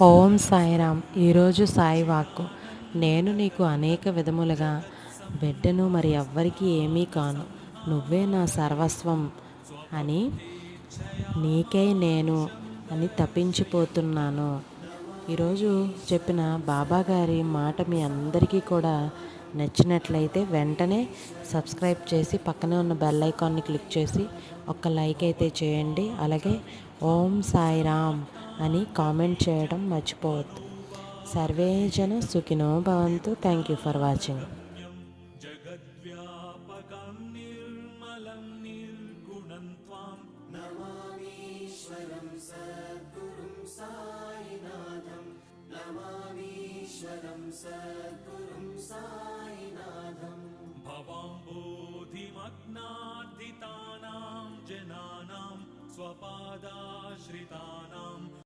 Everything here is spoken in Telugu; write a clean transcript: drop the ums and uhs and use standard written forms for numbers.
ఓం సాయిరామ్. ఈరోజు సాయి వాక్కు. నేను నీకు అనేక విధములుగా బిడ్డను, మరి ఎవ్వరికి ఏమీ కాను, నువ్వే నా సర్వస్వం అని, నీకై నేను అని తప్పించిపోతున్నాను. ఈరోజు చెప్పిన బాబా గారి మాట మీ అందరికీ కూడా నచ్చినట్లయితే వెంటనే సబ్స్క్రైబ్ చేసి పక్కనే ఉన్న బెల్ ఐకాన్ని క్లిక్ చేసి ఒక లైక్ అయితే చేయండి. అలాగే ఓం సాయిరామ్ అని కామెంట్ చేయడం మర్చిపోవద్దు. సర్వే జన సుఖినో భవంతు. Thank you for watching. జగద్వ్యాపకం నిర్మలం నిర్గుణం త్వాం నమామీశ్వరం సద్గురుం సాయినాథం. నమామీశ్వరం సద్గురుం సాయినాథం. భవాం బోధిమగ్నార్ధితానాం జనానాం స్వపాదాశ్రితానాం